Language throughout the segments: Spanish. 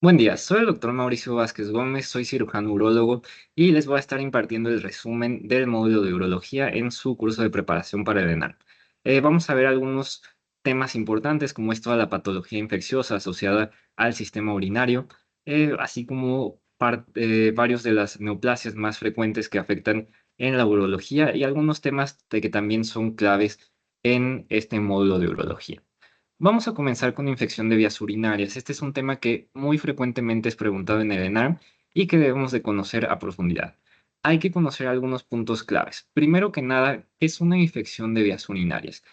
Buen día, soy el doctor Mauricio Vázquez Gómez, soy cirujano urólogo y les voy a estar impartiendo el resumen del módulo de urología en su curso de preparación para el ENAR. Vamos a ver algunos temas importantes como es toda la patología infecciosa asociada al sistema urinario, así como varios de las neoplasias más frecuentes que afectan en la urología y algunos temas que también son claves en este módulo de urología. Vamos a comenzar con infección de vías urinarias. Este es un tema que muy frecuentemente es preguntado en el ENARM y que debemos de conocer a profundidad. Hay que conocer algunos puntos claves. Primero que nada, ¿qué es una infección de vías urinarias?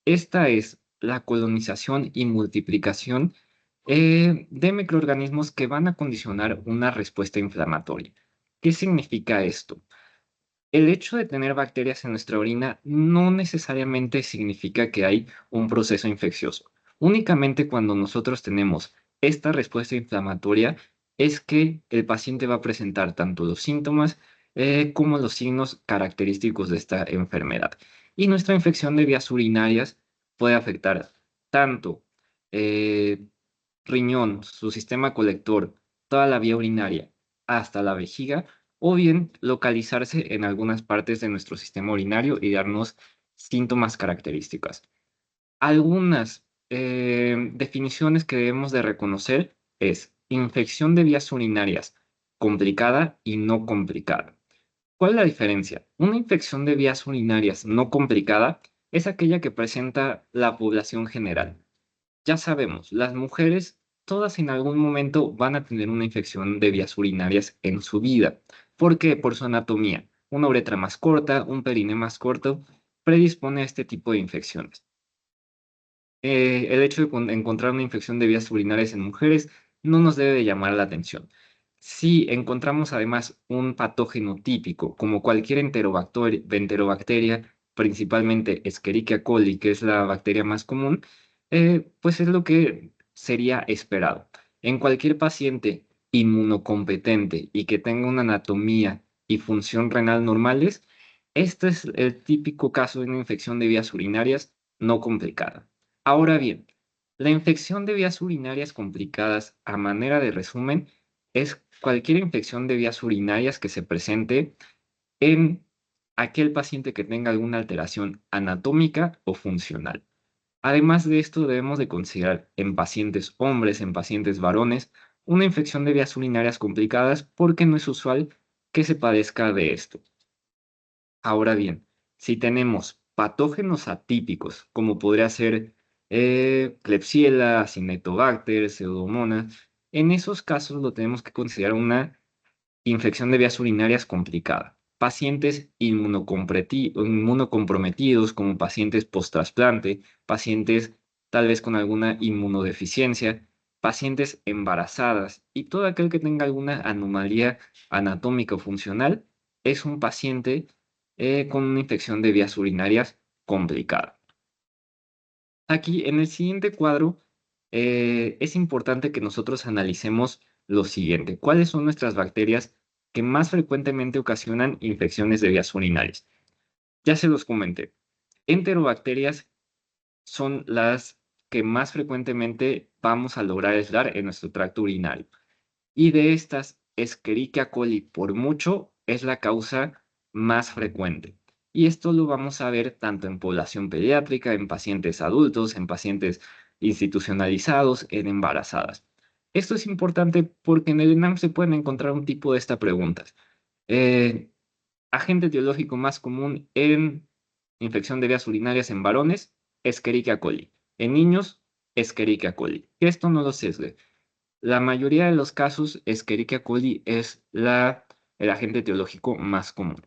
Esta es la colonización y multiplicación de microorganismos que van a condicionar una respuesta inflamatoria. ¿Qué significa esto? El hecho de tener bacterias en nuestra orina no necesariamente significa que hay un proceso infeccioso. Únicamente cuando nosotros tenemos esta respuesta inflamatoria es que el paciente va a presentar tanto los síntomas como los signos característicos de esta enfermedad. Y nuestra infección de vías urinarias puede afectar tanto eh, riñón, su sistema colector, toda la vía urinaria, hasta la vejiga, o bien localizarse en algunas partes de nuestro sistema urinario y darnos síntomas características. Algunas definiciones que debemos de reconocer es infección de vías urinarias complicada y no complicada. ¿Cuál es la diferencia? Una infección de vías urinarias no complicada es aquella que presenta la población general. Ya sabemos, las mujeres, todas en algún momento van a tener una infección de vías urinarias en su vida. ¿Por qué? Por su anatomía. Una uretra más corta, un perine más corto, predispone a este tipo de infecciones. El hecho de encontrar una infección de vías urinarias en mujeres no nos debe de llamar la atención. Si encontramos además un patógeno típico, como cualquier enterobacteria, principalmente Escherichia coli, que es la bacteria más común, pues es lo que sería esperado. En cualquier paciente inmunocompetente y que tenga una anatomía y función renal normales, este es el típico caso de una infección de vías urinarias no complicada. Ahora bien, la infección de vías urinarias complicadas, a manera de resumen, es cualquier infección de vías urinarias que se presente en aquel paciente que tenga alguna alteración anatómica o funcional. Además de esto, debemos de considerar en pacientes hombres, en pacientes varones, una infección de vías urinarias complicadas porque no es usual que se padezca de esto. Ahora bien, si tenemos patógenos atípicos, como podría ser Klebsiella, Acinetobacter, Pseudomonas, en esos casos lo tenemos que considerar una infección de vías urinarias complicada. Pacientes inmunocomprometidos, como pacientes post-trasplante, pacientes tal vez con alguna inmunodeficiencia, pacientes embarazadas y todo aquel que tenga alguna anomalía anatómica o funcional es un paciente con una infección de vías urinarias complicada. Aquí, en el siguiente cuadro, es importante que nosotros analicemos lo siguiente. ¿Cuáles son nuestras bacterias que más frecuentemente ocasionan infecciones de vías urinarias? Ya se los comenté. Enterobacterias son las que más frecuentemente vamos a lograr aislar en nuestro tracto urinario. Y de estas, Escherichia coli, por mucho, es la causa más frecuente. Y esto lo vamos a ver tanto en población pediátrica, en pacientes adultos, en pacientes institucionalizados, en embarazadas. Esto es importante porque en el ENAM se pueden encontrar un tipo de estas preguntas. Eh, Agente etiológico más común en infección de vías urinarias en varones, Escherichia coli. En niños, Escherichia coli. Que esto no lo sesgue. La mayoría de los casos, Escherichia coli es el agente etiológico más común.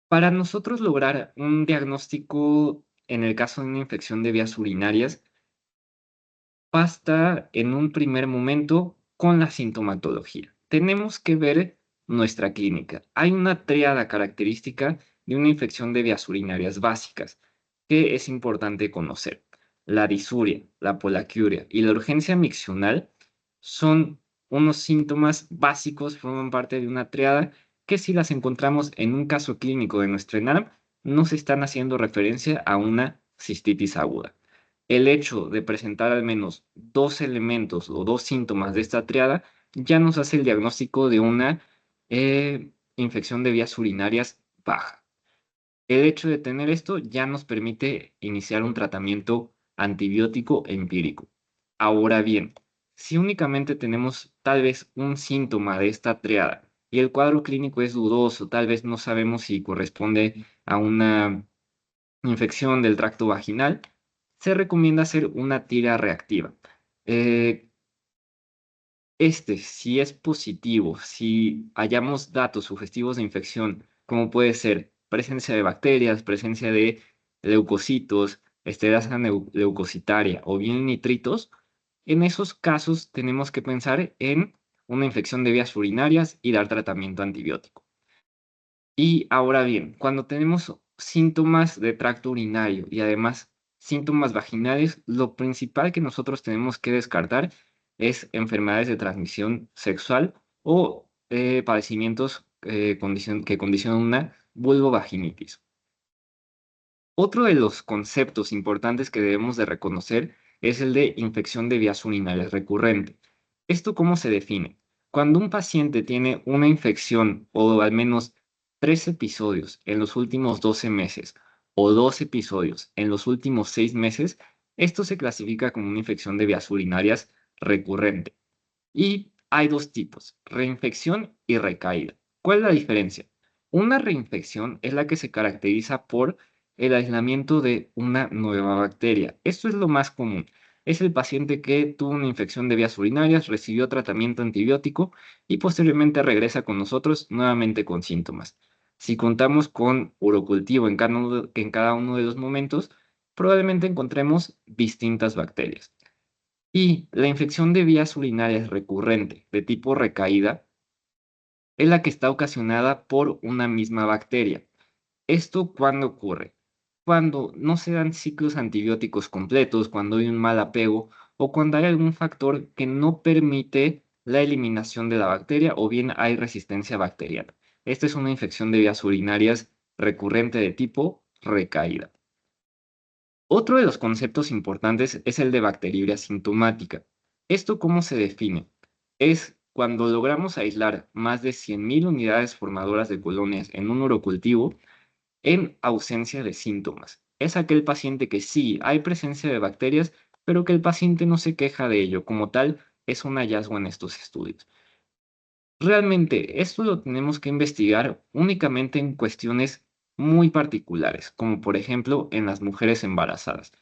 Para nosotros lograr un diagnóstico en el caso de una infección de vías urinarias, basta en un primer momento con la sintomatología. Tenemos que ver nuestra clínica. Hay una tríada característica de una infección de vías urinarias básicas que es importante conocer. La disuria, la polaquiuria y la urgencia miccional son unos síntomas básicos, forman parte de una tríada que si las encontramos en un caso clínico de nuestro ENARM, nos están haciendo referencia a una cistitis aguda. El hecho de presentar al menos dos elementos o dos síntomas de esta triada ya nos hace el diagnóstico de una infección de vías urinarias baja. El hecho de tener esto ya nos permite iniciar un tratamiento antibiótico empírico. Ahora bien, si únicamente tenemos tal vez un síntoma de esta triada y el cuadro clínico es dudoso, tal vez no sabemos si corresponde a una infección del tracto vaginal, se recomienda hacer una tira reactiva. Eh, si es positivo, si hallamos datos sugestivos de infección, como puede ser presencia de bacterias, presencia de leucocitos, esterasa leucocitaria o bien nitritos, en esos casos tenemos que pensar en una infección de vías urinarias y dar tratamiento antibiótico. Y ahora bien, cuando tenemos síntomas de tracto urinario y además síntomas vaginales, lo principal que nosotros tenemos que descartar es enfermedades de transmisión sexual o padecimientos que condicionan una vulvovaginitis. Otro de los conceptos importantes que debemos de reconocer es el de infección de vías urinarias recurrente. ¿Esto cómo se define? Cuando un paciente tiene una infección o al menos 3 episodios en los últimos 12 meses o 2 episodios en los últimos 6 meses, esto se clasifica como una infección de vías urinarias recurrente. Y hay dos tipos, reinfección y recaída. ¿Cuál es la diferencia? Una reinfección es la que se caracteriza por el aislamiento de una nueva bacteria. Esto es lo más común. Es el paciente que tuvo una infección de vías urinarias, recibió tratamiento antibiótico y posteriormente regresa con nosotros nuevamente con síntomas. Si contamos con urocultivo en cada uno de los momentos, probablemente encontremos distintas bacterias. Y la infección de vías urinarias recurrente de tipo recaída es la que está ocasionada por una misma bacteria. ¿Esto cuándo ocurre? Cuando no se dan ciclos antibióticos completos, cuando hay un mal apego o cuando hay algún factor que no permite la eliminación de la bacteria o bien hay resistencia bacteriana. Esta es una infección de vías urinarias recurrente de tipo recaída. Otro de los conceptos importantes es el de bacteriuria sintomática. ¿Esto cómo se define? Es cuando logramos aislar más de 100.000 unidades formadoras de colonias en un urocultivo en ausencia de síntomas. Es aquel paciente que sí hay presencia de bacterias, pero que el paciente no se queja de ello. Como tal, es un hallazgo en estos estudios. Realmente, esto lo tenemos que investigar únicamente en cuestiones muy particulares, como por ejemplo en las mujeres embarazadas.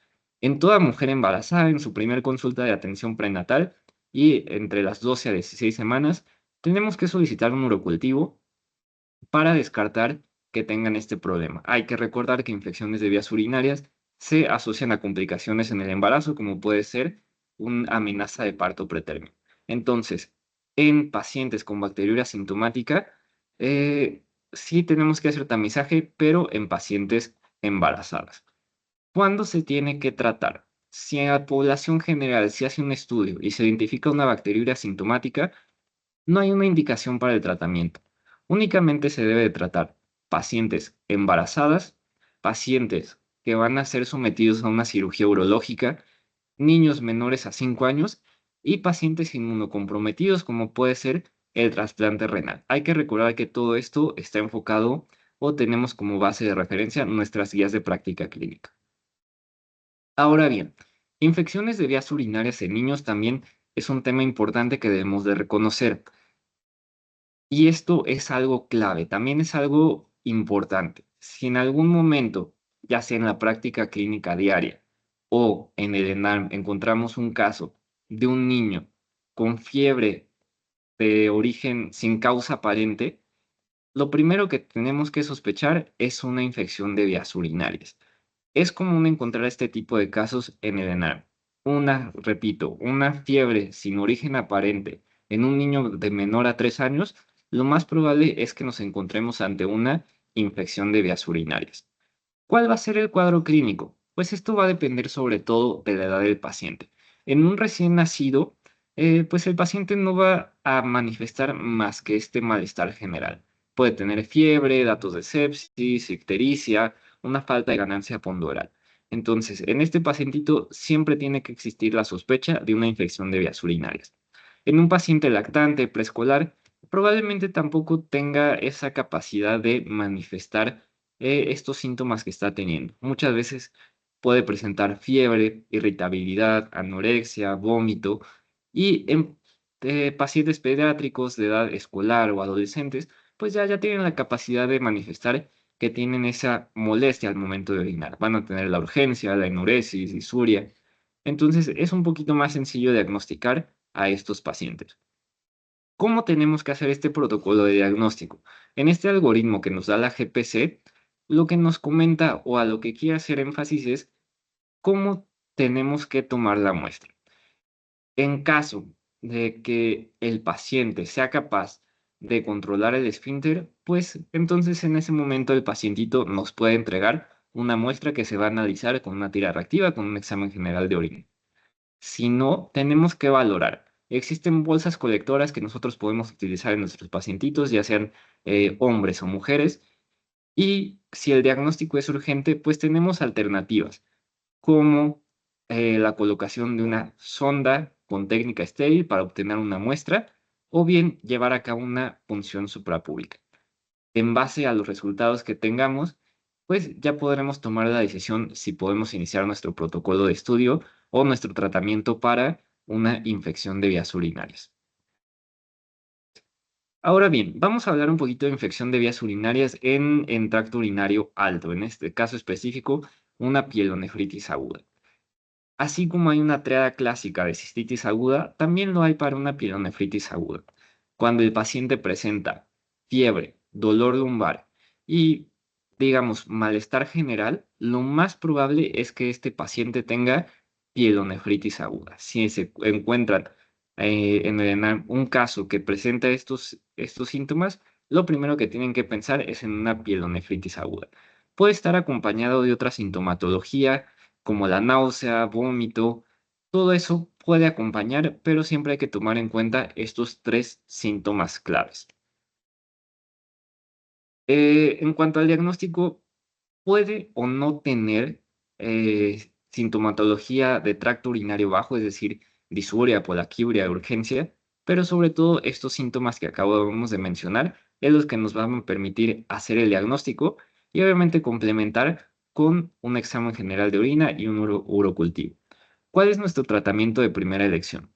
En toda mujer embarazada, en su primer consulta de atención prenatal y entre las 12 a 16 semanas, tenemos que solicitar un urocultivo para descartar que tengan este problema. Hay que recordar que infecciones de vías urinarias se asocian a complicaciones en el embarazo, como puede ser una amenaza de parto pretérmino. Entonces, en pacientes con bacteriuria sintomática, sí tenemos que hacer tamizaje, pero en pacientes embarazadas. ¿Cuándo se tiene que tratar? Si en la población general se hace un estudio y se identifica una bacteriuria sintomática, no hay una indicación para el tratamiento. Únicamente se debe de tratar pacientes embarazadas, pacientes que van a ser sometidos a una cirugía urológica, niños menores a 5 años y pacientes inmunocomprometidos, como puede ser el trasplante renal. Hay que recordar que todo esto está enfocado o tenemos como base de referencia nuestras guías de práctica clínica. Ahora bien, infecciones de vías urinarias en niños también es un tema importante que debemos de reconocer. Y esto es algo clave, también es algo importante. Si en algún momento, ya sea en la práctica clínica diaria o en el ENARM, encontramos un caso de un niño con fiebre de origen sin causa aparente, lo primero que tenemos que sospechar es una infección de vías urinarias. Es común encontrar este tipo de casos en el ENARM. Repito, una fiebre sin origen aparente en un niño de menor a 3 años, lo más probable es que nos encontremos ante una infección de vías urinarias. ¿Cuál va a ser el cuadro clínico? Pues esto va a depender sobre todo de la edad del paciente. En un recién nacido, pues el paciente no va a manifestar más que este malestar general. Puede tener fiebre, datos de sepsis, ictericia, una falta de ganancia ponderal. Entonces, en este pacientito siempre tiene que existir la sospecha de una infección de vías urinarias. En un paciente lactante preescolar, probablemente tampoco tenga esa capacidad de manifestar estos síntomas que está teniendo. Muchas veces puede presentar fiebre, irritabilidad, anorexia, vómito y en pacientes pediátricos de edad escolar o adolescentes, pues ya tienen la capacidad de manifestar que tienen esa molestia al momento de orinar. Van a tener la urgencia, la enuresis, disuria. Entonces, es un poquito más sencillo diagnosticar a estos pacientes. ¿Cómo tenemos que hacer este protocolo de diagnóstico? En este algoritmo que nos da la GPC, lo que nos comenta o a lo que quiere hacer énfasis es cómo tenemos que tomar la muestra. En caso de que el paciente sea capaz de controlar el esfínter, pues entonces en ese momento el pacientito nos puede entregar una muestra que se va a analizar con una tira reactiva, con un examen general de orina. Si no, tenemos que valorar. Existen bolsas colectoras que nosotros podemos utilizar en nuestros pacientitos, ya sean hombres o mujeres, y si el diagnóstico es urgente, pues tenemos alternativas como la colocación de una sonda con técnica estéril para obtener una muestra, o bien llevar a cabo una punción suprapúbica. En base a los resultados que tengamos, pues ya podremos tomar la decisión si podemos iniciar nuestro protocolo de estudio o nuestro tratamiento para una infección de vías urinarias. Ahora bien, vamos a hablar un poquito de infección de vías urinarias en tracto urinario alto, en este caso específico, una pielonefritis aguda. Así como hay una triada clásica de cistitis aguda, también lo hay para una pielonefritis aguda. Cuando el paciente presenta fiebre, dolor lumbar y, digamos, malestar general, lo más probable es que este paciente tenga pielonefritis aguda. Si se encuentran en el ENAM un caso que presenta estos síntomas, lo primero que tienen que pensar es en una pielonefritis aguda. Puede estar acompañado de otra sintomatología como la náusea, vómito, todo eso puede acompañar, pero siempre hay que tomar en cuenta estos tres síntomas claves. En cuanto al diagnóstico, puede o no tener sintomatología de tracto urinario bajo, es decir, disuria, polaquibria, urgencia, pero sobre todo estos síntomas que acabamos de mencionar es los que nos van a permitir hacer el diagnóstico y obviamente complementar con un examen general de orina y un urocultivo. ¿Cuál es nuestro tratamiento de primera elección?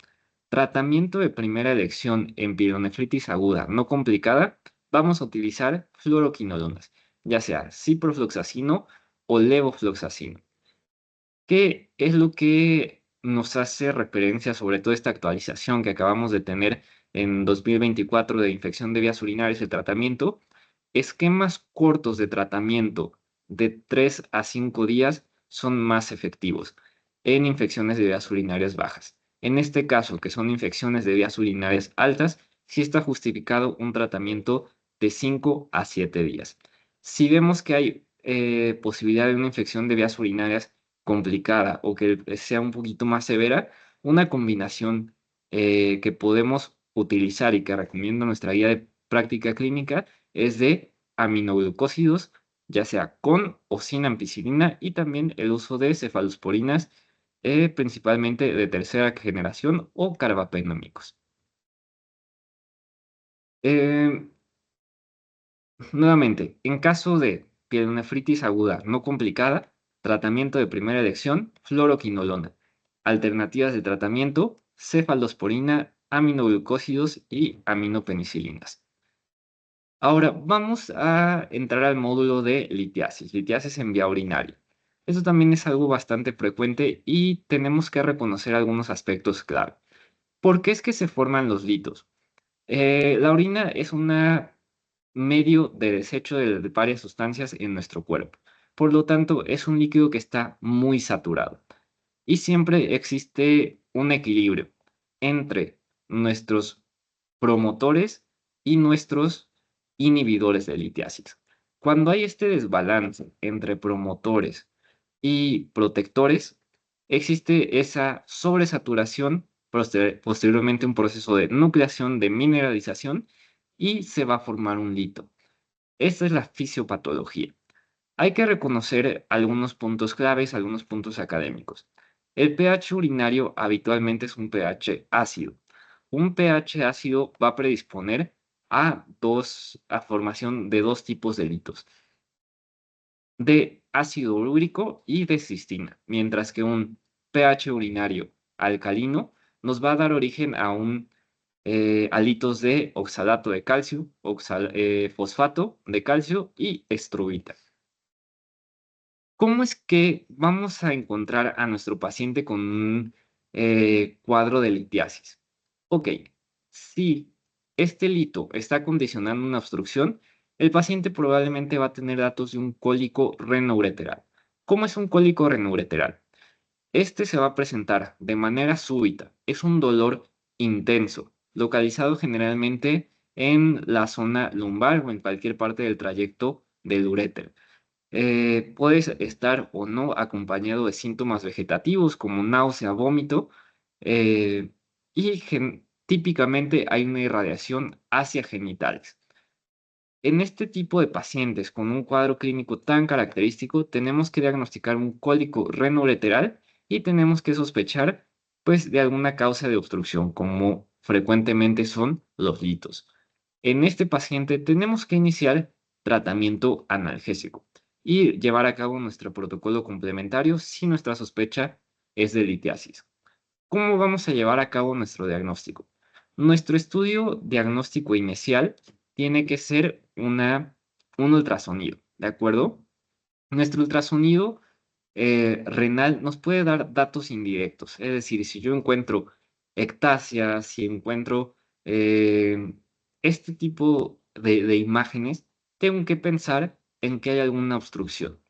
Tratamiento de primera elección en pielonefritis aguda no complicada, vamos a utilizar fluoroquinolonas, ya sea ciprofloxacino o levofloxacino. ¿Qué es lo que nos hace referencia sobre todo esta actualización que acabamos de tener en 2024 de infección de vías urinarias y tratamiento? Esquemas cortos de tratamiento de 3 a 5 días son más efectivos en infecciones de vías urinarias bajas. En este caso, que son infecciones de vías urinarias altas, sí está justificado un tratamiento de 5 a 7 días. Si vemos que hay posibilidad de una infección de vías urinarias complicada o que sea un poquito más severa, una combinación que podemos utilizar y que recomiendo nuestra guía de práctica clínica es de aminoglucósidos, ya sea con o sin ampicilina, y también el uso de cefalosporinas, principalmente de tercera generación o carbapenómicos. Eh, Nuevamente, en caso de pielonefritis aguda no complicada, tratamiento de primera elección, fluoroquinolona. Alternativas de tratamiento, cefalosporina, aminoglucósidos y aminopenicilinas. Ahora vamos a entrar al módulo de litiasis en vía urinaria. Eso también es algo bastante frecuente y tenemos que reconocer algunos aspectos clave. ¿Por qué es que se forman los litos? La orina es un medio de desecho de varias sustancias en nuestro cuerpo. Por lo tanto, es un líquido que está muy saturado. Y siempre existe un equilibrio entre nuestros promotores y nuestros inhibidores de litiasis. Cuando hay este desbalance entre promotores y protectores, existe esa sobresaturación, posteriormente un proceso de nucleación, de mineralización y se va a formar un lito. Esta es la fisiopatología. Hay que reconocer algunos puntos claves, algunos puntos académicos. El pH urinario habitualmente es un pH ácido. Un pH ácido va a predisponer a formación de dos tipos de litos, de ácido úrico y de cistina, mientras que un pH urinario alcalino nos va a dar origen a litos de oxalato de calcio, fosfato de calcio y estruvita. ¿Cómo es que vamos a encontrar a nuestro paciente con un cuadro de litiasis? Ok, si este lito está condicionando una obstrucción, el paciente probablemente va a tener datos de un cólico renoureteral. ¿Cómo es un cólico renoureteral? Este se va a presentar de manera súbita. Es un dolor intenso, localizado generalmente en la zona lumbar o en cualquier parte del trayecto del uréter. Puedes estar o no acompañado de síntomas vegetativos como náusea, vómito, eh, y típicamente hay una irradiación hacia genitales. En este tipo de pacientes con un cuadro clínico tan característico, tenemos que diagnosticar un cólico renoureteral y tenemos que sospechar, pues, de alguna causa de obstrucción, como frecuentemente son los litos. En este paciente tenemos que iniciar tratamiento analgésico y llevar a cabo nuestro protocolo complementario si nuestra sospecha es de litiasis. ¿Cómo vamos a llevar a cabo nuestro diagnóstico? Nuestro estudio diagnóstico inicial tiene que ser un ultrasonido, ¿de acuerdo? Nuestro ultrasonido renal nos puede dar datos indirectos, es decir, si yo encuentro ectasia, si encuentro eh, este tipo de imágenes, tengo que pensar en que hay alguna obstrucción.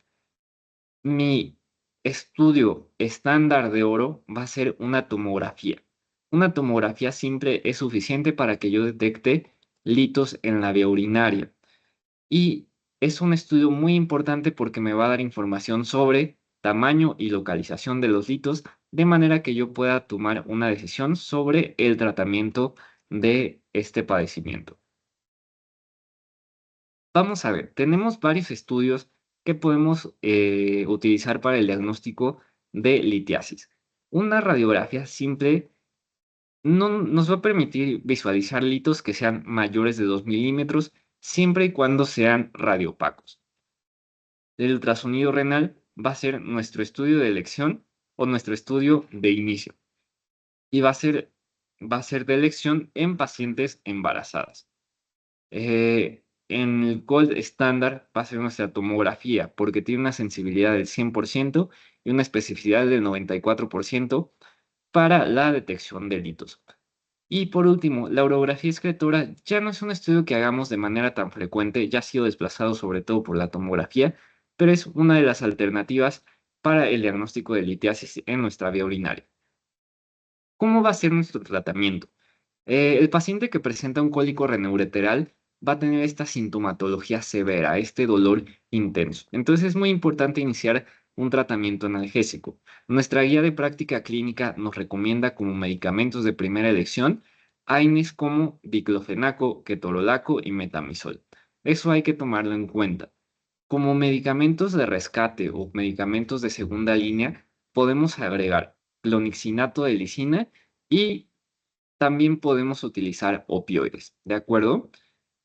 Mi estudio estándar de oro va a ser una tomografía. Una tomografía simple es suficiente para que yo detecte litos en la vía urinaria. Y es un estudio muy importante porque me va a dar información sobre tamaño y localización de los litos, de manera que yo pueda tomar una decisión sobre el tratamiento de este padecimiento. Vamos a ver, tenemos varios estudios que podemos utilizar para el diagnóstico de litiasis. Una radiografía simple no nos va a permitir visualizar litos que sean mayores de 2 milímetros, siempre y cuando sean radiopacos. El ultrasonido renal va a ser nuestro estudio de elección o nuestro estudio de inicio y va a ser de elección en pacientes embarazadas. En el gold estándar va a ser nuestra tomografía, porque tiene una sensibilidad del 100% y una especificidad del 94% para la detección de litos. Y por último, la urografía excretora ya no es un estudio que hagamos de manera tan frecuente, ya ha sido desplazado sobre todo por la tomografía, pero es una de las alternativas para el diagnóstico de litiasis en nuestra vía urinaria. ¿Cómo va a ser nuestro tratamiento? El paciente que presenta un cólico renoureteral va a tener esta sintomatología severa, este dolor intenso. Entonces es muy importante iniciar un tratamiento analgésico. Nuestra guía de práctica clínica nos recomienda como medicamentos de primera elección AINES como diclofenaco, ketorolaco y metamizol. Eso hay que tomarlo en cuenta. Como medicamentos de rescate o medicamentos de segunda línea, podemos agregar clonixinato de lisina y también podemos utilizar opioides, ¿de acuerdo?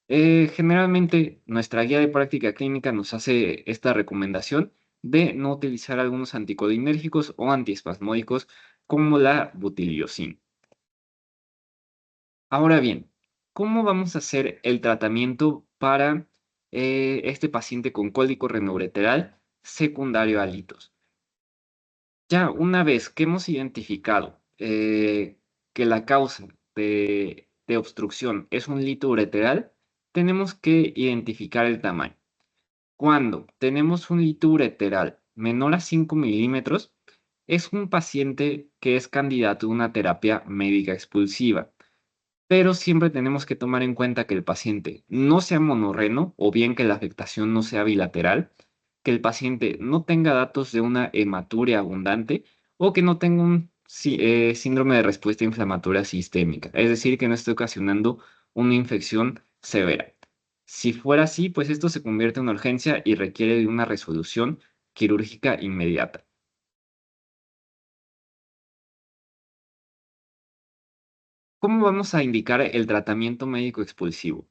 Generalmente nuestra guía de práctica clínica nos hace esta recomendación de no utilizar algunos anticolinérgicos o antiespasmódicos como la butiliocina. Ahora bien, ¿cómo vamos a hacer el tratamiento para este paciente con cólico renoureteral secundario a litos? Ya una vez que hemos identificado que la causa de obstrucción es un lito ureteral, tenemos que identificar el tamaño. Cuando tenemos un lito ureteral menor a 5 milímetros, es un paciente que es candidato a una terapia médica expulsiva. Pero siempre tenemos que tomar en cuenta que el paciente no sea monorreno o bien que la afectación no sea bilateral, que el paciente no tenga datos de una hematuria abundante o que no tenga un síndrome de respuesta inflamatoria sistémica, es decir, que no esté ocasionando una infección severa. Si fuera así, pues esto se convierte en una urgencia y requiere de una resolución quirúrgica inmediata. ¿Cómo vamos a indicar el tratamiento médico expulsivo?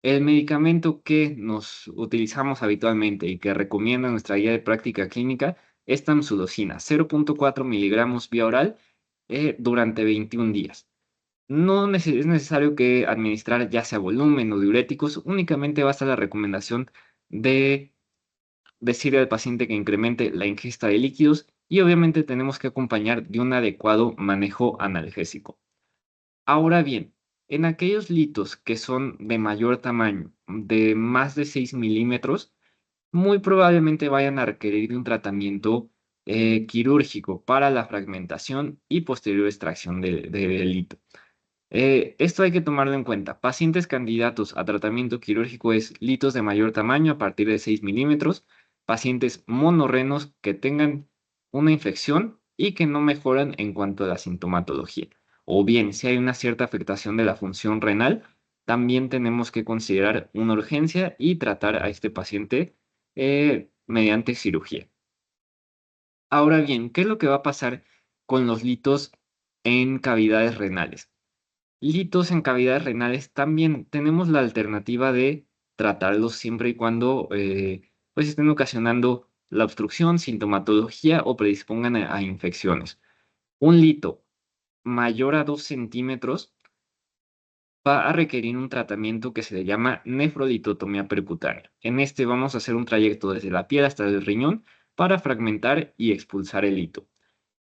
El medicamento que nos utilizamos habitualmente y que recomienda nuestra guía de práctica clínica es tamsudosina, 0,4 miligramos vía oral durante 21 días. No es necesario que administrar ya sea volumen o diuréticos, únicamente basta la recomendación de decirle al paciente que incremente la ingesta de líquidos y obviamente tenemos que acompañar de un adecuado manejo analgésico. Ahora bien, en aquellos litos que son de mayor tamaño, de más de 6 milímetros, muy probablemente vayan a requerir de un tratamiento quirúrgico para la fragmentación y posterior extracción del hito. Esto hay que tomarlo en cuenta. Pacientes candidatos a tratamiento quirúrgico es litos de mayor tamaño a partir de 6 milímetros, pacientes monorrenos que tengan una infección y que no mejoran en cuanto a la sintomatología. O bien, si hay una cierta afectación de la función renal, también tenemos que considerar una urgencia y tratar a este paciente mediante cirugía. Ahora bien, ¿qué es lo que va a pasar con los litos en cavidades renales? Litos en cavidades renales, también tenemos la alternativa de tratarlos siempre y cuando, pues, estén ocasionando la obstrucción, sintomatología o predispongan a infecciones. Un lito mayor a 2 centímetros va a requerir un tratamiento que se le llama nefrolitotomía percutánea. En este vamos a hacer un trayecto desde la piel hasta el riñón para fragmentar y expulsar el lito.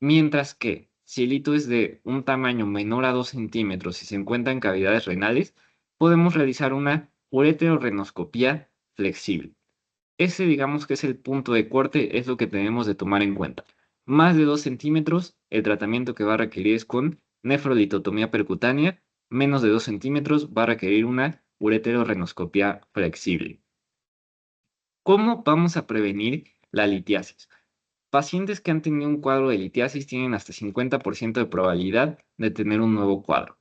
Mientras que, si el hito es de un tamaño menor a 2 centímetros y se encuentra en cavidades renales, podemos realizar una ureterorenoscopía flexible. Ese, digamos que es el punto de corte, es lo que tenemos de tomar en cuenta. Más de 2 centímetros, el tratamiento que va a requerir es con nefrolitotomía percutánea. Menos de 2 centímetros va a requerir una ureterorenoscopía flexible. ¿Cómo vamos a prevenir la litiasis? Pacientes que han tenido un cuadro de litiasis tienen hasta 50% de probabilidad de tener un nuevo cuadro.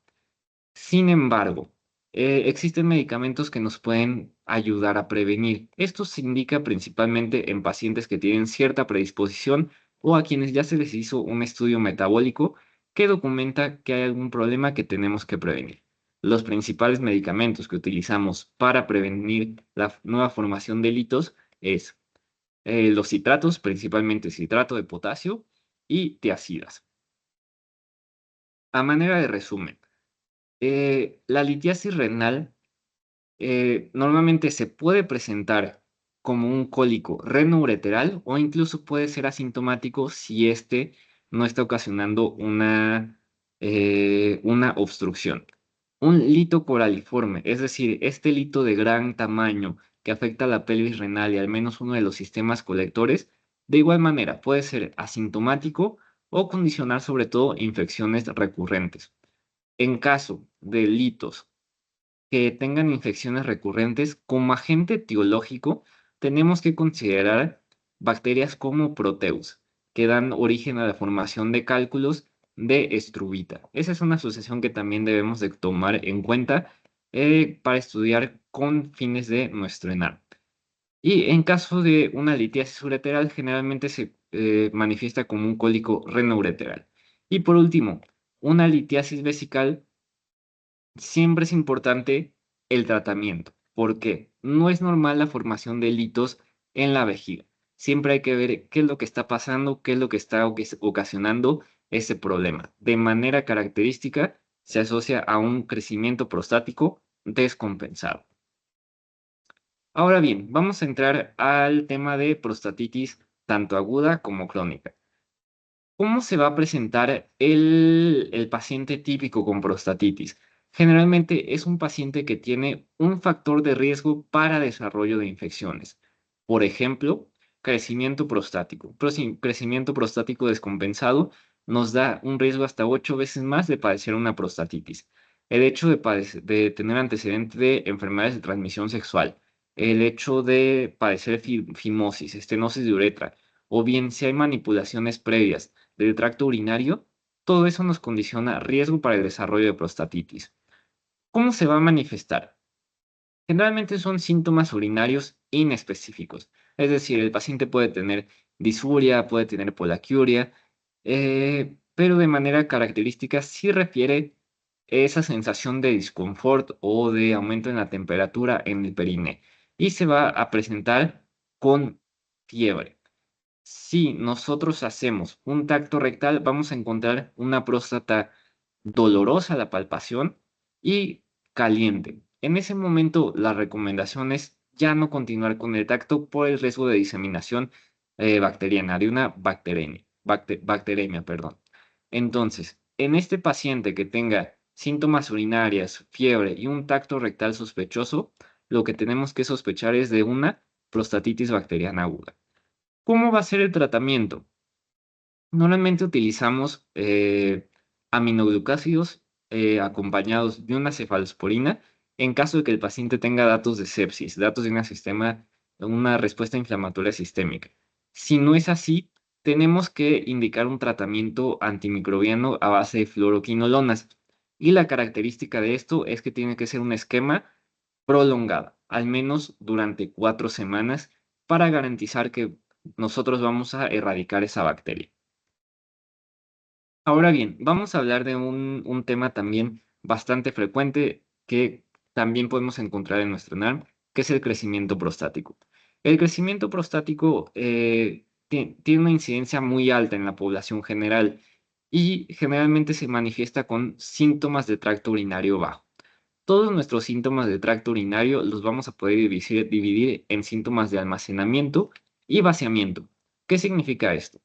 Sin embargo, existen medicamentos que nos pueden ayudar a prevenir. Esto se indica principalmente en pacientes que tienen cierta predisposición o a quienes ya se les hizo un estudio metabólico que documenta que hay algún problema que tenemos que prevenir. Los principales medicamentos que utilizamos para prevenir la nueva formación de litos es los citratos, principalmente citrato de potasio y tiazidas. A manera de resumen, la litiasis renal normalmente se puede presentar como un cólico renoureteral o incluso puede ser asintomático si este no está ocasionando una obstrucción. Un lito coraliforme, es decir, este lito de gran tamaño que afecta a la pelvis renal y al menos uno de los sistemas colectores, de igual manera puede ser asintomático o condicionar sobre todo infecciones recurrentes. En caso de litos que tengan infecciones recurrentes, como agente etiológico, tenemos que considerar bacterias como Proteus, que dan origen a la formación de cálculos de estrubita. Esa es una asociación que también debemos de tomar en cuenta para estudiar con fines de nuestro ENAR. Y en caso de una litiasis ureteral, generalmente se manifiesta como un cólico renoureteral. Y por último, una litiasis vesical. Siempre es importante el tratamiento, porque no es normal la formación de litos en la vejiga. Siempre hay que ver qué es lo que está pasando, qué es lo que está ocasionando ese problema. De manera característica, se asocia a un crecimiento prostático descompensado. Ahora bien, vamos a entrar al tema de prostatitis tanto aguda como crónica. ¿Cómo se va a presentar el paciente típico con prostatitis? Generalmente es un paciente que tiene un factor de riesgo para desarrollo de infecciones. Por ejemplo, crecimiento prostático. Crecimiento prostático descompensado nos da un riesgo hasta 8 veces más de padecer una prostatitis. El hecho de tener antecedente de enfermedades de transmisión sexual, el hecho de padecer fimosis, estenosis de uretra, o bien si hay manipulaciones previas del tracto urinario, todo eso nos condiciona riesgo para el desarrollo de prostatitis. ¿Cómo se va a manifestar? Generalmente son síntomas urinarios inespecíficos, es decir, el paciente puede tener disuria, puede tener polaquiuria, pero de manera característica sí refiere esa sensación de disconfort o de aumento en la temperatura en el perine y se va a presentar con fiebre. Si nosotros hacemos un tacto rectal, vamos a encontrar una próstata dolorosa a la palpación y caliente. En ese momento, la recomendación es ya no continuar con el tacto por el riesgo de diseminación bacteriana, de una bacteremia, perdón. Entonces, en este paciente que tenga síntomas urinarias, fiebre y un tacto rectal sospechoso, lo que tenemos que sospechar es de una prostatitis bacteriana aguda. ¿Cómo va a ser el tratamiento? Normalmente utilizamos aminoglucásidos acompañados de una cefalosporina en caso de que el paciente tenga datos de sepsis, datos de una respuesta inflamatoria sistémica. Si no es así, tenemos que indicar un tratamiento antimicrobiano a base de fluoroquinolonas. Y la característica de esto es que tiene que ser un esquema prolongado, al menos durante 4 semanas, para garantizar que nosotros vamos a erradicar esa bacteria. Ahora bien, vamos a hablar de un tema también bastante frecuente que también podemos encontrar en nuestro NARM, que es el crecimiento prostático. El crecimiento prostático tiene una incidencia muy alta en la población general y generalmente se manifiesta con síntomas de tracto urinario bajo. Todos nuestros síntomas de tracto urinario los vamos a poder dividir en síntomas de almacenamiento y vaciamiento. ¿Qué significa esto?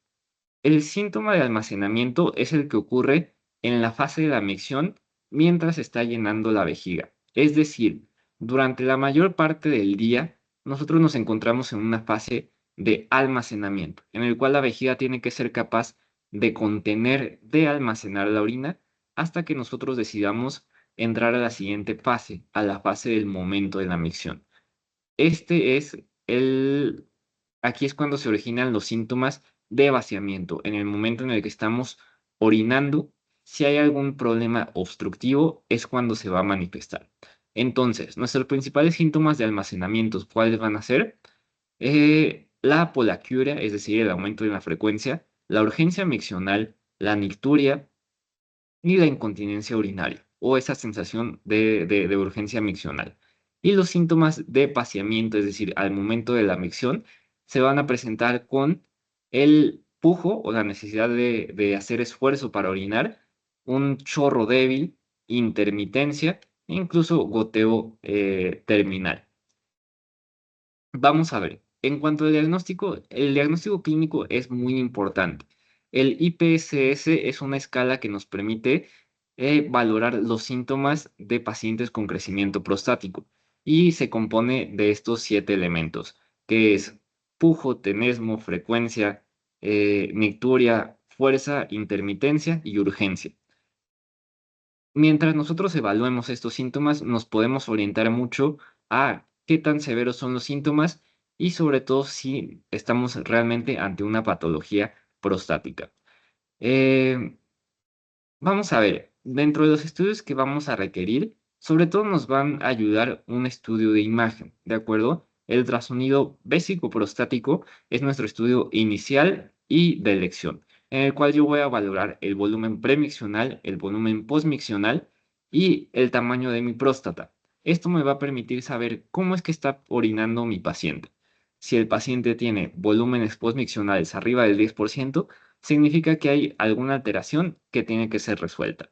El síntoma de almacenamiento es el que ocurre en la fase de la micción mientras está llenando la vejiga. Es decir, durante la mayor parte del día, nosotros nos encontramos en una fase de almacenamiento, en el cual la vejiga tiene que ser capaz de contener, de almacenar la orina, hasta que nosotros decidamos entrar a la siguiente fase, a la fase del momento de la micción. Este es el Aquí es cuando se originan los síntomas de vaciamiento, en el momento en el que estamos orinando. Si hay algún problema obstructivo, es cuando se va a manifestar. Entonces, nuestros principales síntomas de almacenamiento, ¿cuáles van a ser? La polaquiuria, es decir, el aumento de la frecuencia, la urgencia miccional, la nicturia, y la incontinencia urinaria o esa sensación de urgencia miccional. Y los síntomas de paciamiento, es decir, al momento de la micción, se van a presentar con el pujo o la necesidad de hacer esfuerzo para orinar, un chorro débil, intermitencia e incluso goteo terminal. Vamos a ver, en cuanto al diagnóstico, el diagnóstico clínico es muy importante. El IPSS es una escala que nos permite valorar los síntomas de pacientes con crecimiento prostático y se compone de estos 7 elementos, que es pujo, tenesmo, frecuencia, nicturia, fuerza, intermitencia y urgencia. Mientras nosotros evaluemos estos síntomas, nos podemos orientar mucho a qué tan severos son los síntomas y sobre todo si estamos realmente ante una patología prostática. Eh, Vamos a ver, dentro de los estudios que vamos a requerir, sobre todo nos van a ayudar un estudio de imagen, ¿de acuerdo? El ultrasonido vésico prostático es nuestro estudio inicial y de elección, en el cual yo voy a valorar el volumen premiccional, el volumen postmiccional y el tamaño de mi próstata. Esto me va a permitir saber cómo es que está orinando mi paciente. Si el paciente tiene volúmenes postmiccionales arriba del 10%, significa que hay alguna alteración que tiene que ser resuelta.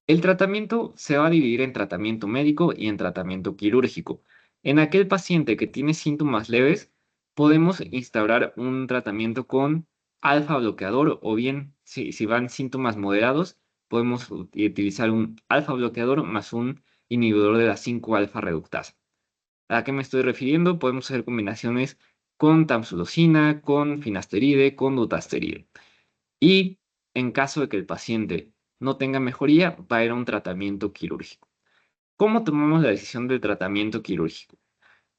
El tratamiento se va a dividir en tratamiento médico y en tratamiento quirúrgico. En aquel paciente que tiene síntomas leves, podemos instaurar un tratamiento con alfa bloqueador o bien, si van síntomas moderados, podemos utilizar un alfa bloqueador más un inhibidor de la 5-alfa reductasa. ¿A qué me estoy refiriendo? Podemos hacer combinaciones con tamsulosina, con finasteride, con dutasteride. Y en caso de que el paciente no tenga mejoría, va a ir a un tratamiento quirúrgico. ¿Cómo tomamos la decisión del tratamiento quirúrgico?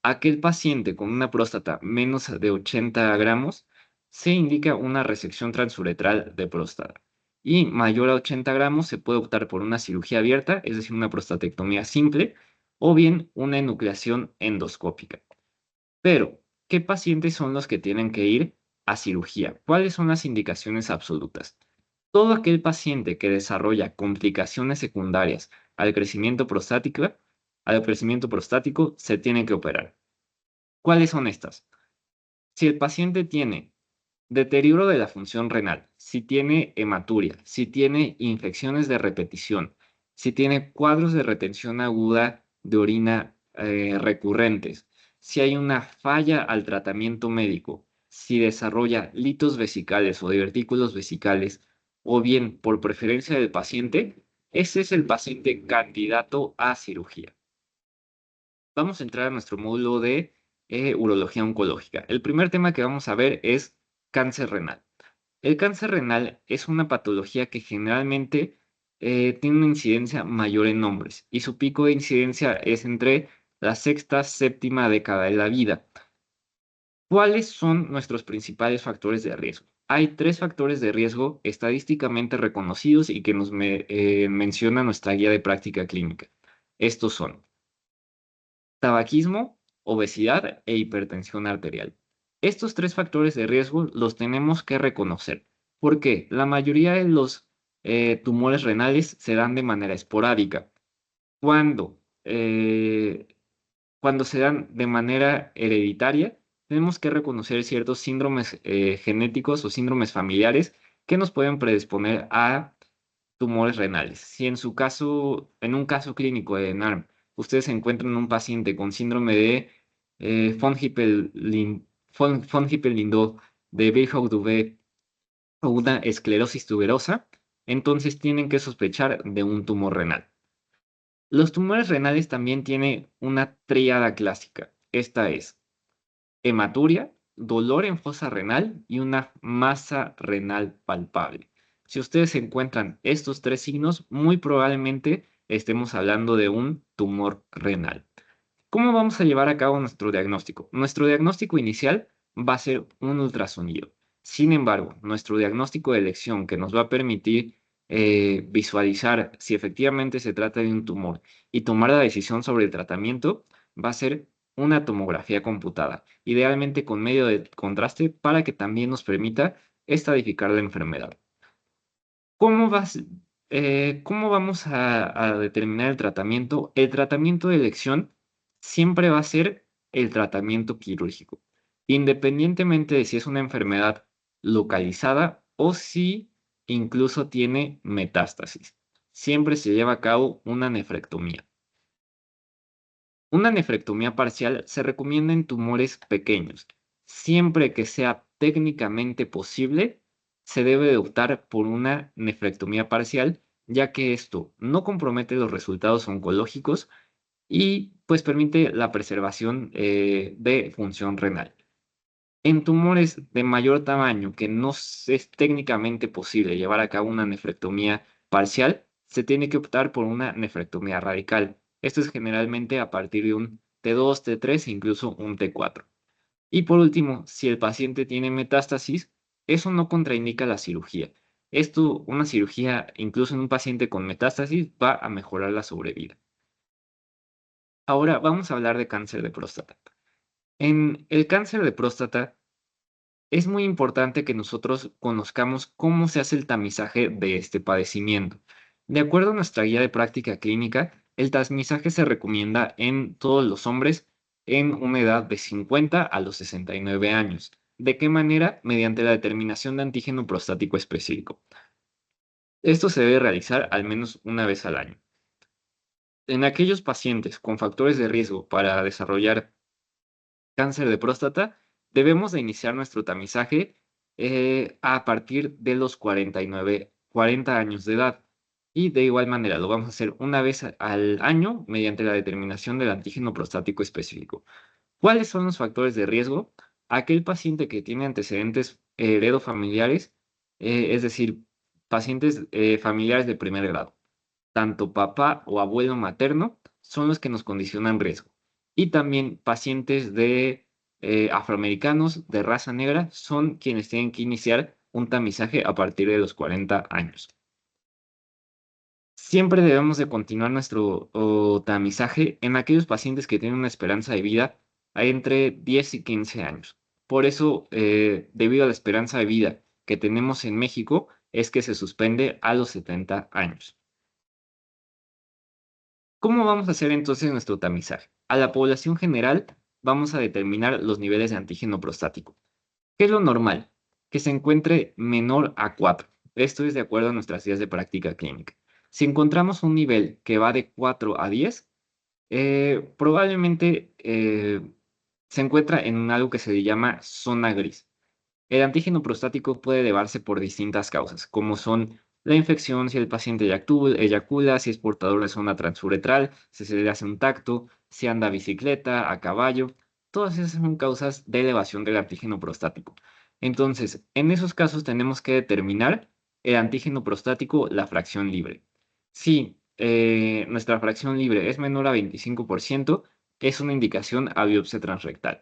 Aquel paciente con una próstata menos de 80 gramos, se indica una resección transuretral de próstata. Y mayor a 80 gramos se puede optar por una cirugía abierta, es decir, una prostatectomía simple, o bien una enucleación endoscópica. Pero, ¿qué pacientes son los que tienen que ir a cirugía? ¿Cuáles son las indicaciones absolutas? Todo aquel paciente que desarrolla complicaciones secundarias al crecimiento prostático, se tiene que operar. ¿Cuáles son estas? Si el paciente tiene deterioro de la función renal, si tiene hematuria, si tiene infecciones de repetición, si tiene cuadros de retención aguda de orina recurrentes, si hay una falla al tratamiento médico, si desarrolla litos vesicales o divertículos vesicales, o bien por preferencia del paciente, ese es el paciente candidato a cirugía. Vamos a entrar a nuestro módulo de urología oncológica. El primer tema que vamos a ver es cáncer renal. El cáncer renal es una patología que generalmente tiene una incidencia mayor en hombres y su pico de incidencia es entre la sexta, séptima década de la vida. ¿Cuáles son nuestros principales factores de riesgo? Hay 3 factores de riesgo estadísticamente reconocidos y que nos menciona nuestra guía de práctica clínica. Estos son tabaquismo, obesidad e hipertensión arterial. Estos 3 factores de riesgo los tenemos que reconocer, porque la mayoría de los tumores renales se dan de manera esporádica. Cuando, eh, cuando se dan de manera hereditaria, tenemos que reconocer ciertos síndromes genéticos o síndromes familiares que nos pueden predisponer a tumores renales. Si en su caso, en un caso clínico de NARM, ustedes encuentran un paciente con síndrome de von Hippel-Lindau, de Bischofsgruppe o una esclerosis tuberosa, entonces tienen que sospechar de un tumor renal. Los tumores renales también tienen una tríada clásica. Esta es hematuria, dolor en fosa renal y una masa renal palpable. Si ustedes encuentran estos 3 signos, muy probablemente estemos hablando de un tumor renal. ¿Cómo vamos a llevar a cabo nuestro diagnóstico? Nuestro diagnóstico inicial va a ser un ultrasonido. Sin embargo, nuestro diagnóstico de elección que nos va a permitir visualizar si efectivamente se trata de un tumor y tomar la decisión sobre el tratamiento va a ser una tomografía computada, idealmente con medio de contraste para que también nos permita estadificar la enfermedad. ¿Cómo vas, cómo vamos a determinar el tratamiento? El tratamiento de elección siempre va a ser el tratamiento quirúrgico, independientemente de si es una enfermedad localizada o si incluso tiene metástasis. Siempre se lleva a cabo una nefrectomía. Una nefrectomía parcial se recomienda en tumores pequeños. Siempre que sea técnicamente posible, se debe de optar por una nefrectomía parcial, ya que esto no compromete los resultados oncológicos y pues permite la preservación de función renal. En tumores de mayor tamaño que no es técnicamente posible llevar a cabo una nefrectomía parcial, se tiene que optar por una nefrectomía radical. Esto es generalmente a partir de un T2, T3 e incluso un T4. Y por último, si el paciente tiene metástasis, eso no contraindica la cirugía. Esto, una cirugía, incluso en un paciente con metástasis, va a mejorar la sobrevida. Ahora vamos a hablar de cáncer de próstata. En el cáncer de próstata, es muy importante que nosotros conozcamos cómo se hace el tamizaje de este padecimiento. De acuerdo a nuestra guía de práctica clínica, el tamizaje se recomienda en todos los hombres en una edad de 50 a los 69 años. ¿De qué manera? Mediante la determinación de antígeno prostático específico. Esto se debe realizar al menos una vez al año. En aquellos pacientes con factores de riesgo para desarrollar cáncer de próstata, debemos de iniciar nuestro tamizaje a partir de los 40 años de edad. Y de igual manera, lo vamos a hacer una vez al año mediante la determinación del antígeno prostático específico. ¿Cuáles son los factores de riesgo? Aquel paciente que tiene antecedentes heredofamiliares, es decir, pacientes familiares de primer grado, tanto papá o abuelo materno, son los que nos condicionan riesgo. Y también pacientes de afroamericanos de raza negra son quienes tienen que iniciar un tamizaje a partir de los 40 años. Siempre debemos de continuar nuestro tamizaje en aquellos pacientes que tienen una esperanza de vida a entre 10 y 15 años. Por eso, debido a la esperanza de vida que tenemos en México, es que se suspende a los 70 años. ¿Cómo vamos a hacer entonces nuestro tamizaje? A la población general vamos a determinar los niveles de antígeno prostático. ¿Qué es lo normal? Que se encuentre menor a 4. Esto es de acuerdo a nuestras guías de práctica clínica. Si encontramos un nivel que va de 4 a 10, probablemente se encuentra en algo que se le llama zona gris. El antígeno prostático puede elevarse por distintas causas, como son la infección, si el paciente eyacula, si es portador de zona transuretral, si se le hace un tacto, si anda a bicicleta, a caballo. Todas esas son causas de elevación del antígeno prostático. Entonces, en esos casos tenemos que determinar el antígeno prostático, la fracción libre. Si nuestra fracción libre es menor a 25%, es una indicación a biopsia transrectal.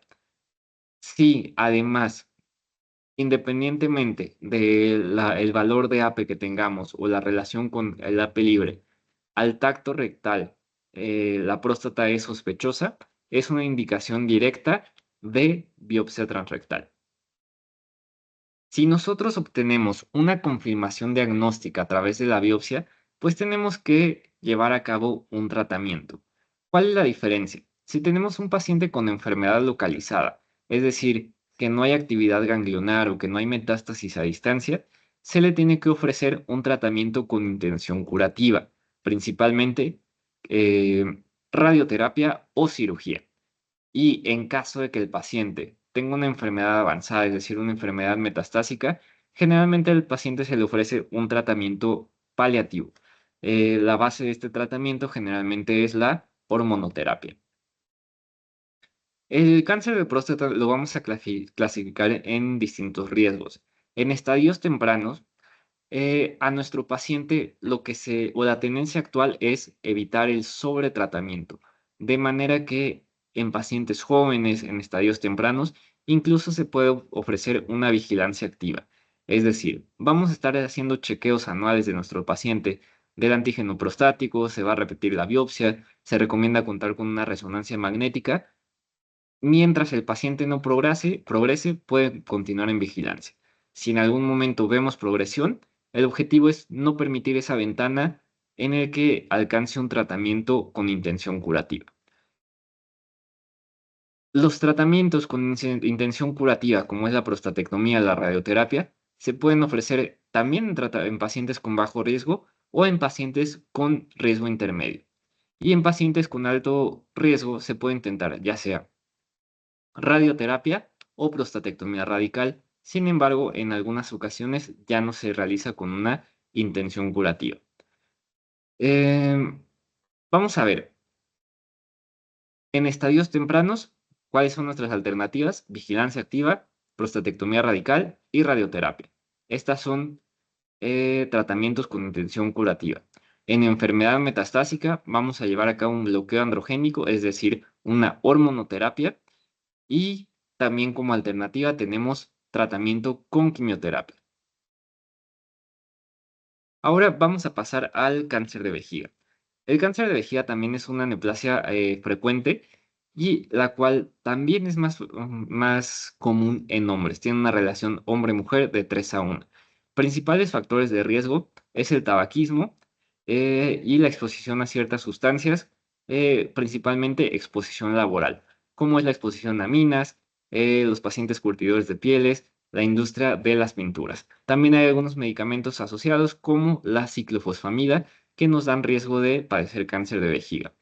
Si además independientemente del valor de APE que tengamos o la relación con el APE libre, al tacto rectal, la próstata es sospechosa, es una indicación directa de biopsia transrectal. Si nosotros obtenemos una confirmación diagnóstica a través de la biopsia, pues tenemos que llevar a cabo un tratamiento. ¿Cuál es la diferencia? Si tenemos un paciente con enfermedad localizada, es decir, que no hay actividad ganglionar o que no hay metástasis a distancia, se le tiene que ofrecer un tratamiento con intención curativa, principalmente radioterapia o cirugía. Y en caso de que el paciente tenga una enfermedad avanzada, es decir, una enfermedad metastásica, generalmente al paciente se le ofrece un tratamiento paliativo. La base de este tratamiento generalmente es la hormonoterapia. El cáncer de próstata lo vamos a clasificar en distintos riesgos. En estadios tempranos, a nuestro paciente lo que o la tendencia actual es evitar el sobretratamiento, de manera que en pacientes jóvenes, en estadios tempranos, incluso se puede ofrecer una vigilancia activa. Es decir, vamos a estar haciendo chequeos anuales de nuestro paciente del antígeno prostático, se va a repetir la biopsia, se recomienda contar con una resonancia magnética. Mientras el paciente no progrese, puede continuar en vigilancia. Si en algún momento vemos progresión, el objetivo es no permitir esa ventana en el que alcance un tratamiento con intención curativa. Los tratamientos con intención curativa, como es la prostatectomía, la radioterapia, se pueden ofrecer también en pacientes con bajo riesgo o en pacientes con riesgo intermedio. Y en pacientes con alto riesgo se puede intentar ya sea radioterapia o prostatectomía radical. Sin embargo, en algunas ocasiones ya no se realiza con una intención curativa. Em, Vamos a ver, en estadios tempranos, ¿cuáles son nuestras alternativas? Vigilancia activa, prostatectomía radical y radioterapia. Estas son tratamientos con intención curativa. En enfermedad metastásica, vamos a llevar a cabo un bloqueo androgénico, es decir, una hormonoterapia. Y también como alternativa tenemos tratamiento con quimioterapia. Ahora vamos a pasar al cáncer de vejiga. El cáncer de vejiga también es una neoplasia frecuente y la cual también es más común en hombres. Tiene una relación hombre-mujer de 3 a 1. Principales factores de riesgo es el tabaquismo y la exposición a ciertas sustancias, principalmente exposición laboral, como es la exposición a minas, los pacientes curtidores de pieles, la industria de las pinturas. También hay algunos medicamentos asociados como la ciclofosfamida que nos dan riesgo de padecer cáncer de vejiga.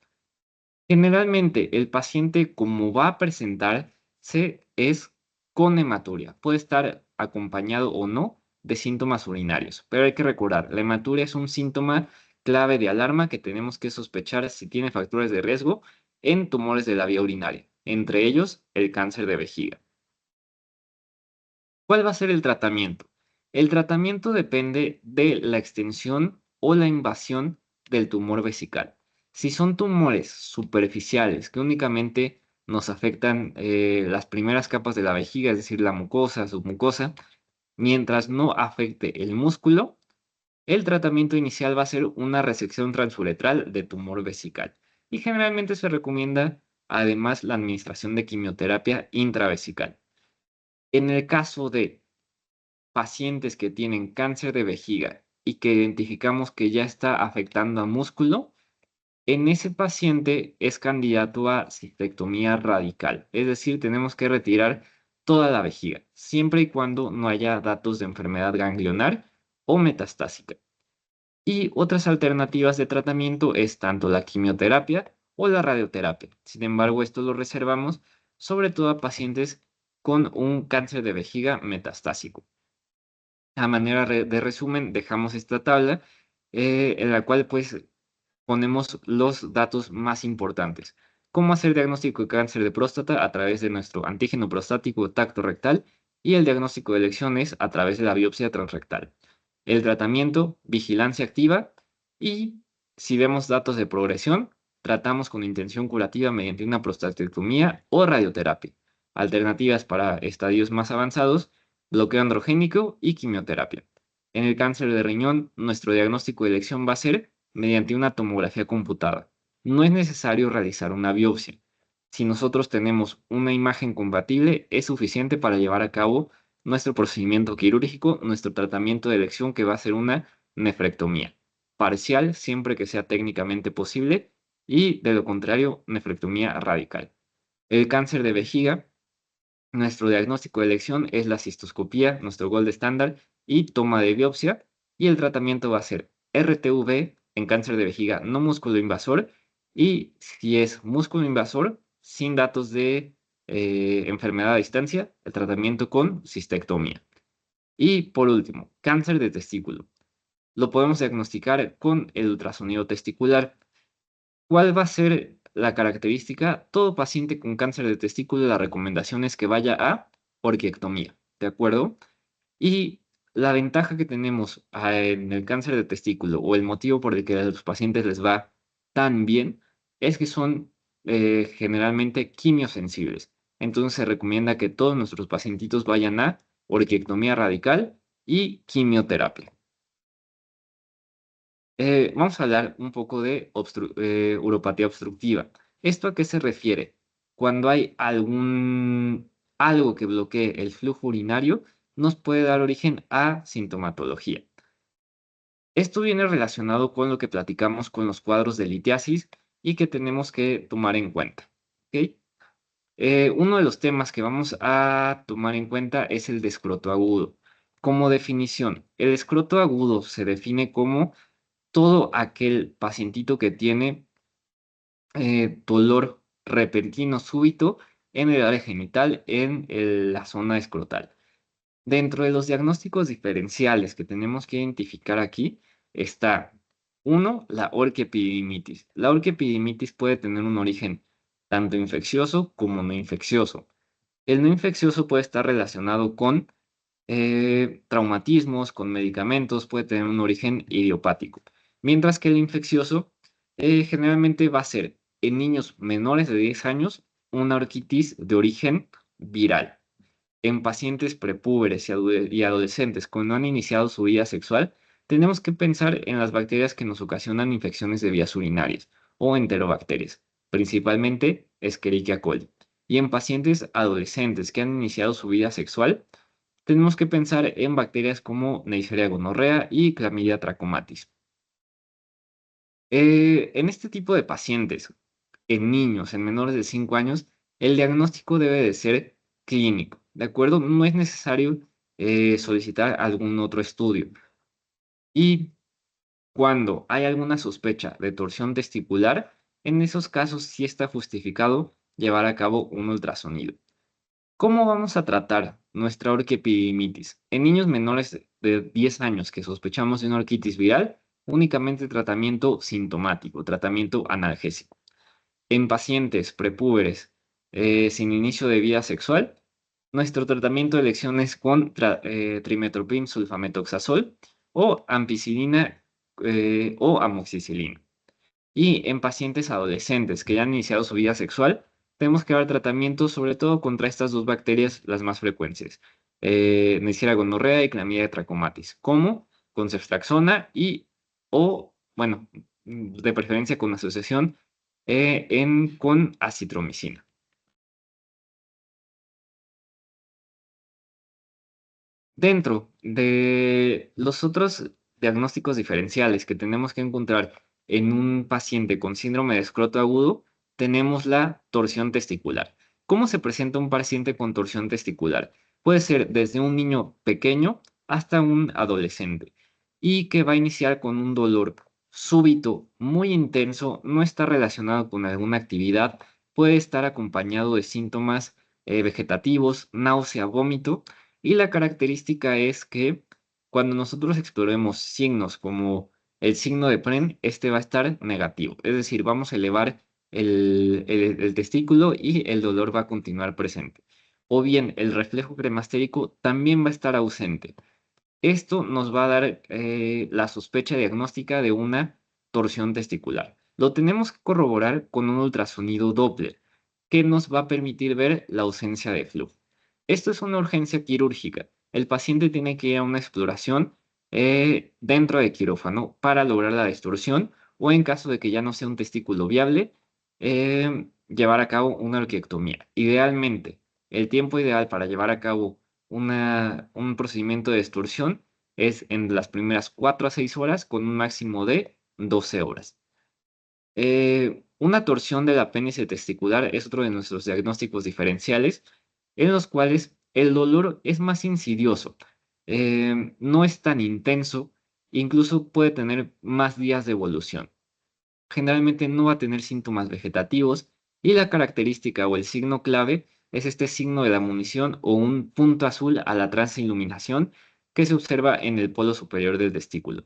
Generalmente el paciente como va a presentarse es con hematuria. Puede estar acompañado o no de síntomas urinarios, pero hay que recordar, la hematuria es un síntoma clave de alarma que tenemos que sospechar si tiene factores de riesgo en tumores de la vía urinaria, entre ellos el cáncer de vejiga. ¿Cuál va a ser el tratamiento? El tratamiento depende de la extensión o la invasión del tumor vesical. Si son tumores superficiales que únicamente nos afectan las primeras capas de la vejiga, es decir, la mucosa, submucosa, mientras no afecte el músculo, El tratamiento inicial va a ser una resección transuretral de tumor vesical y generalmente se recomienda además la administración de quimioterapia intravesical. En el caso de pacientes que tienen cáncer de vejiga y que identificamos que ya está afectando a músculo, en ese paciente es candidato a cistectomía radical, es decir, tenemos que retirar toda la vejiga, siempre y cuando no haya datos de enfermedad ganglionar o metastásica. Y otras alternativas de tratamiento es tanto la quimioterapia o la radioterapia. Sin embargo, esto lo reservamos sobre todo a pacientes con un cáncer de vejiga metastásico. A manera de resumen, dejamos esta tabla en la cual pues ponemos los datos más importantes. Cómo hacer diagnóstico de cáncer de próstata a través de nuestro antígeno prostático tacto rectal y el diagnóstico de lesiones a través de la biopsia transrectal. El tratamiento, vigilancia activa y si vemos datos de progresión, tratamos con intención curativa mediante una prostatectomía o radioterapia. Alternativas para estadios más avanzados, bloqueo androgénico y quimioterapia. En el cáncer de riñón, nuestro diagnóstico de elección va a ser mediante una tomografía computada. No es necesario realizar una biopsia. Si nosotros tenemos una imagen compatible, es suficiente para llevar a cabo nuestro procedimiento quirúrgico, nuestro tratamiento de elección que va a ser una nefrectomía. Parcial siempre que sea técnicamente posible y de lo contrario, nefrectomía radical. El cáncer de vejiga, nuestro diagnóstico de elección es la cistoscopía, nuestro gold estándar y toma de biopsia. Y el tratamiento va a ser RTV en cáncer de vejiga no músculo invasor y si es músculo invasor sin datos de enfermedad a distancia, el tratamiento con cistectomía. Y por último, cáncer de testículo. Lo podemos diagnosticar con el ultrasonido testicular. ¿Cuál va a ser la característica? Todo paciente con cáncer de testículo, la recomendación es que vaya a orquiectomía, ¿de acuerdo? Y la ventaja que tenemos en el cáncer de testículo o el motivo por el que a los pacientes les va tan bien es que son generalmente quimiosensibles. Entonces se recomienda que todos nuestros pacientitos vayan a orquiectomía radical y quimioterapia. Vamos a hablar un poco de uropatía obstructiva. ¿Esto a qué se refiere? Cuando hay algo que bloquee el flujo urinario, nos puede dar origen a sintomatología. Esto viene relacionado con lo que platicamos con los cuadros de litiasis y que tenemos que tomar en cuenta. ¿Ok? Uno de los temas que vamos a tomar en cuenta es el de escroto agudo. Como definición, el escroto agudo se define como todo aquel pacientito que tiene dolor repentino súbito en el área genital, en la zona escrotal. Dentro de los diagnósticos diferenciales que tenemos que identificar aquí está, uno, la orquiepididimitis. La orquiepididimitis puede tener un origen tanto infeccioso como no infeccioso. El no infeccioso puede estar relacionado con traumatismos, con medicamentos, puede tener un origen idiopático. Mientras que el infeccioso generalmente va a ser en niños menores de 10 años una orquitis de origen viral. En pacientes prepúberes y adolescentes que no han iniciado su vida sexual, tenemos que pensar en las bacterias que nos ocasionan infecciones de vías urinarias o enterobacterias, principalmente Escherichia coli. Y en pacientes adolescentes que han iniciado su vida sexual, tenemos que pensar en bacterias como Neisseria gonorrea y Chlamydia trachomatis. En este tipo de pacientes, en niños, en menores de 5 años, el diagnóstico debe de ser clínico, ¿de acuerdo? No es necesario solicitar algún otro estudio. Y cuando hay alguna sospecha de torsión testicular, en esos casos sí está justificado llevar a cabo un ultrasonido. ¿Cómo vamos a tratar nuestra orquiepididimitis? En niños menores de 10 años que sospechamos de una orquitis viral, únicamente tratamiento sintomático, tratamiento analgésico. En pacientes prepúberes sin inicio de vida sexual, nuestro tratamiento de elección es con trimethoprim sulfametoxazol o ampicilina o amoxicilina. Y en pacientes adolescentes que ya han iniciado su vida sexual, tenemos que dar tratamiento sobre todo contra estas dos bacterias, las más frecuentes, Neisseria gonorrea y Chlamydia trachomatis. ¿Cómo? con ceftriaxona o, bueno, de preferencia con asociación con acitromicina. Dentro de los otros diagnósticos diferenciales que tenemos que encontrar en un paciente con síndrome de escroto agudo, tenemos la torsión testicular. ¿Cómo se presenta un paciente con torsión testicular? Puede ser desde un niño pequeño hasta un adolescente y que va a iniciar con un dolor súbito, muy intenso, no está relacionado con alguna actividad, puede estar acompañado de síntomas vegetativos, náusea, vómito, y la característica es que cuando nosotros exploremos signos como el signo de Pren, este va a estar negativo. Es decir, vamos a elevar el testículo y el dolor va a continuar presente. O bien, el reflejo cremastérico también va a estar ausente. Esto nos va a dar la sospecha diagnóstica de una torsión testicular. Lo tenemos que corroborar con un ultrasonido Doppler, que nos va a permitir ver la ausencia de flujo. Esto es una urgencia quirúrgica. El paciente tiene que ir a una exploración dentro de quirófano para lograr la distorsión o en caso de que ya no sea un testículo viable, llevar a cabo una orquiectomía. Idealmente, el tiempo ideal para llevar a cabo un procedimiento de extorsión es en las primeras 4 a 6 horas con un máximo de 12 horas. Una torsión del apéndice testicular es otro de nuestros diagnósticos diferenciales, en los cuales el dolor es más insidioso, no es tan intenso, incluso puede tener más días de evolución. Generalmente no va a tener síntomas vegetativos y la característica o el signo clave es este signo de la munición o un punto azul a la transiluminación que se observa en el polo superior del testículo.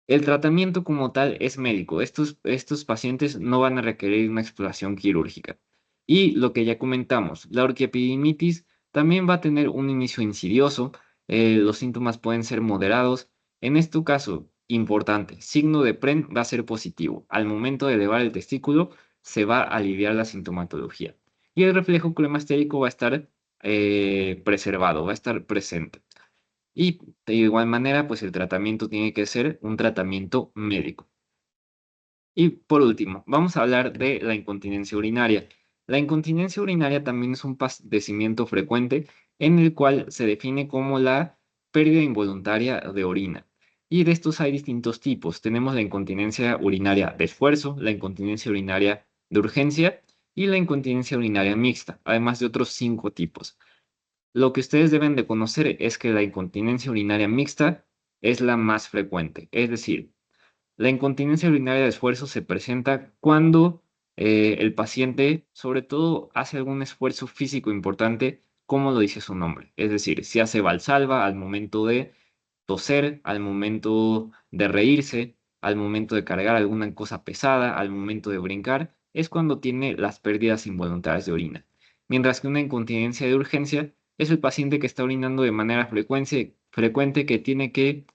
El tratamiento como tal es médico. Estos pacientes no van a requerir una exploración quirúrgica. Y lo que ya comentamos, la orquiepididimitis también va a tener un inicio insidioso. Los síntomas pueden ser moderados. En este caso, importante, signo de PREN va a ser positivo. Al momento de elevar el testículo, se va a aliviar la sintomatología. Y el reflejo cremastérico va a estar preservado, va a estar presente. Y de igual manera, pues el tratamiento tiene que ser un tratamiento médico. Y por último, vamos a hablar de la incontinencia urinaria. La incontinencia urinaria también es un padecimiento frecuente en el cual se define como la pérdida involuntaria de orina. Y de estos hay distintos tipos. Tenemos la incontinencia urinaria de esfuerzo, la incontinencia urinaria de urgencia y la incontinencia urinaria mixta, además de otros 5 tipos. Lo que ustedes deben de conocer es que la incontinencia urinaria mixta es la más frecuente. Es decir, la incontinencia urinaria de esfuerzo se presenta cuando el paciente, sobre todo, hace algún esfuerzo físico importante, como lo dice su nombre. Es decir, si hace valsalva al momento de toser, al momento de reírse, al momento de cargar alguna cosa pesada, al momento de brincar, es cuando tiene las pérdidas involuntarias de orina. Mientras que una incontinencia de urgencia es el paciente que está orinando de manera frecuente que tiene que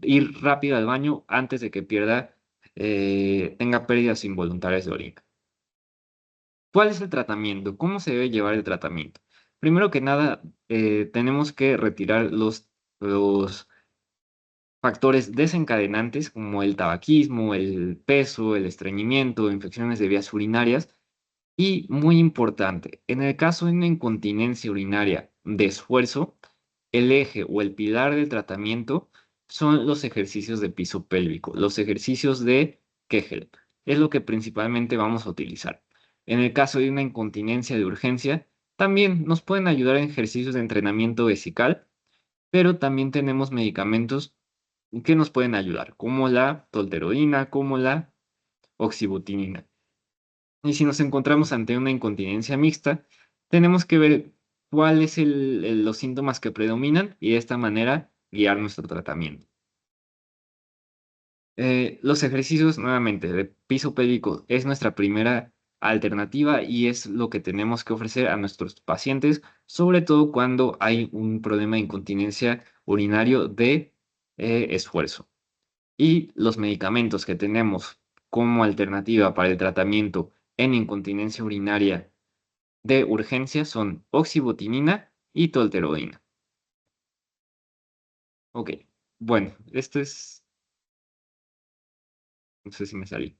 ir rápido al baño antes de que tenga pérdidas involuntarias de orina. ¿Cuál es el tratamiento? ¿Cómo se debe llevar el tratamiento? Primero que nada, tenemos que retirar los factores desencadenantes como el tabaquismo, el peso, el estreñimiento, infecciones de vías urinarias. Y muy importante, en el caso de una incontinencia urinaria de esfuerzo, el eje o el pilar del tratamiento son los ejercicios de piso pélvico, los ejercicios de Kegel. Es lo que principalmente vamos a utilizar. En el caso de una incontinencia de urgencia, también nos pueden ayudar en ejercicios de entrenamiento vesical, pero también tenemos medicamentos que nos pueden ayudar, como la tolterodina, como la oxibutinina. Y si nos encontramos ante una incontinencia mixta, tenemos que ver cuáles son los síntomas que predominan y de esta manera guiar nuestro tratamiento. Los ejercicios, nuevamente, de piso pélvico es nuestra primera alternativa y es lo que tenemos que ofrecer a nuestros pacientes, sobre todo cuando hay un problema de incontinencia urinario de esfuerzo. Y los medicamentos que tenemos como alternativa para el tratamiento en incontinencia urinaria de urgencia son oxibutinina y tolterodina. Ok. Bueno, esto es, no sé si me salí.